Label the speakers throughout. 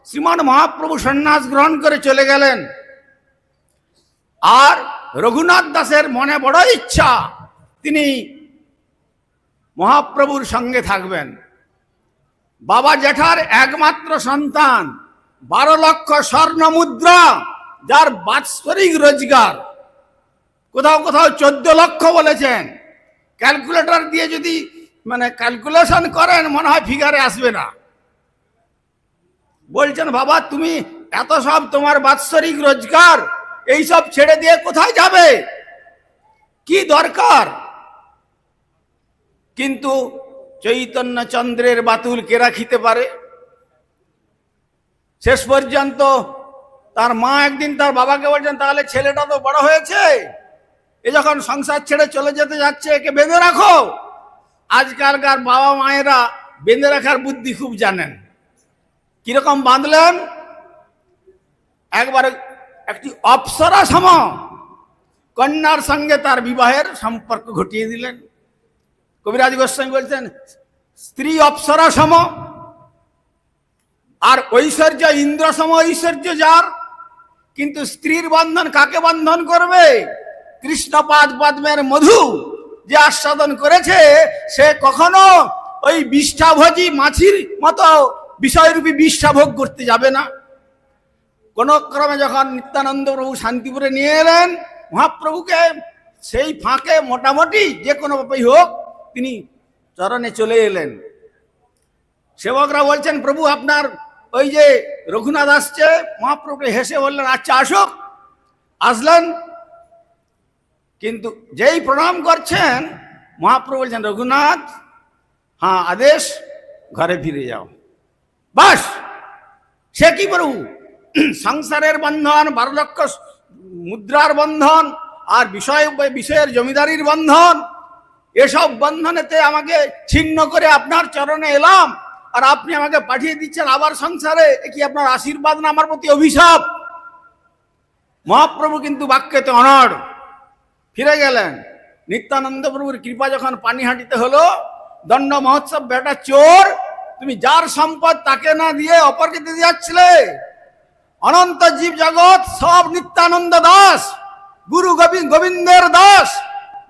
Speaker 1: শ্রীমান মহাপ্রভু সন্ন্যাস গ্রহণ করে চলে গেলেন। আর রঘুনাথ দাসের মনে বড় ইচ্ছা তিনি মহাপ্রভুর সঙ্গে থাকবেন। বাবা জেঠার একমাত্র সন্তান, 12 লক্ষ স্বর্ণ মুদ্রা, যার বাৎসরিক রোজগার কোথাও কোথাও 14 লক্ষ বলেছেন। ক্যালকুলেটর দিয়ে যদি ক্যালকুলেশন করেন মনে হয় ফিগারে আসবে না। বলছেন বাবা তুমি এত সব তোমার বাৎসরিক রোজগার এইসব ছেড়ে দিয়ে কোথায় যাবে, কি দরকার? কিন্তু চৈতন্য চন্দ্রের বাতুল কে রাখিতে পারে? শেষ পর্যন্ত তার মা একদিন তার বাবাকে বলছেন তাহলে ছেলেটা তো বড় হয়েছে, এ যখন সংসার ছেড়ে চলে যেতে যাচ্ছে একে বেঁধে রাখো। আজকালকার বাবা মায়েরা বেঁধে রাখার বুদ্ধি খুব জানেন। কিরকম বাঁধলেন? একবার একটি অপ্সরা সম কন্যার সঙ্গে তার বিবাহের সম্পর্ক ঘটিয়ে দিলেন। কবিরাজ গোস্বামী বলছেন স্ত্রী অপ্সরা সম, আর ঐশ্বর্য ইন্দ্র সম ঐশ্বর্য যার। কিন্তু স্ত্রীর বন্ধন কাকে বন্ধন করবে? কৃষ্ণপাদ পদ্মের মধু যে আস্বাদন করেছে সে কখনো ওই বিষ্ঠাভোজী মাছির মতো বিষয়রূপী বিষ্ঠা ভোগ করতে যাবে না। কোন ক্রমে যখন নিত্যানন্দ প্রভু শান্তিপুরে নিয়ে এলেন মহাপ্রভুকে, সেই ফাঁকে মোটামুটি যে কোনো ব্যাপারই হোক তিনি চরণে চলে এলেন। সেবকরা বলছেন প্রভু আপনার ওই যে রঘুনাথ আসছে। মহাপ্রভুকে হেসে বললেন আচ্ছা আসুক। আসলেন, কিন্তু যেই প্রণাম করছেন মহাপ্রভু বলছেন রঘুনাথ হ্যাঁ আদেশ, ঘরে ফিরে যাও। বাস, সে কি প্রভু? সংসারের বন্ধন, 12 লক্ষ মুদ্রার বন্ধন, আর বিষয়ের জমিদারির বন্ধন, এসব বন্ধনেতে আমাকে ছিন্ন করে আপনার চরণে এলাম, আর আপনি আমাকে পাঠিয়ে দিচ্ছেন আবার সংসারে। এ কি আপনার আশীর্বাদ না আমার প্রতি অভিশাপ? মহাপ্রভু কিন্তু বাক্যেতে অনড়, ফিরে গেলেন। নিত্যানন্দ প্রভুর কৃপা যখন পানিহাটিতে হলো, দণ্ড মহোৎসব বেটা চোর, তুমি যার সম্পদ তাকে না দিয়ে অপরকে দিয়ে যাচ্ছিলে। অনন্ত জীব জগৎ সব নিত্যানন্দ দাস, গুরু গোবিন্দের দাস।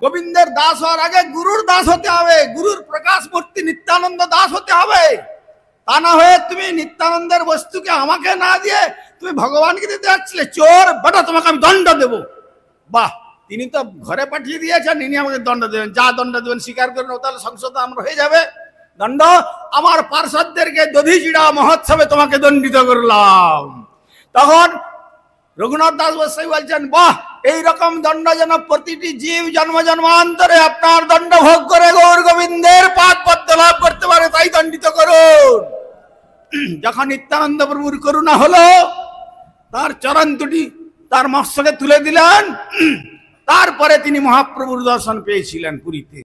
Speaker 1: গোবিন্দের দাস হওয়ার আগে গুরুর দাস হতে হবে, গুরুর প্রকাশ মূর্তি নিত্যানন্দ দাস হতে হবে। তা না হয়ে তুমি নিত্যানন্দের বস্তুকে আমাকে না দিয়ে তুমি ভগবানকে দিতে যাচ্ছিলে। চোর বেটা, তোমাকে আমি দণ্ড দেব। বাহ, তিনি তো ঘরে পাঠিয়ে দিয়েছেন, ইনি আমাকে দণ্ড দেবেন। যা দণ্ড দেবেন স্বীকার করেন, তাহলে সংশোধন আমরা হয়ে যাবে। দণ্ড আমার পার্ষদদেরকে দধিচিড়া মহোৎসবে তোমাকে দণ্ডিত করলাম। তখন রঘুনাথ দাস গোস্বামী বলছেন বাহ, এইরকম দণ্ড যেন প্রতিটি জীব জন্ম জন্মান্তরে আপনার দণ্ড ভোগ করে গৌর গোবিন্দের পাদ পদ্ম লাভ করতে পারে, তাই দণ্ডিত করুন। যখন নিত্যানন্দ প্রভুর করুণা হলো, তার চরণ দুটি তার মস্তকে তুলে দিলেন। তারপরে তিনি মহাপ্রভুর দর্শন পেয়েছিলেন পুরীতে।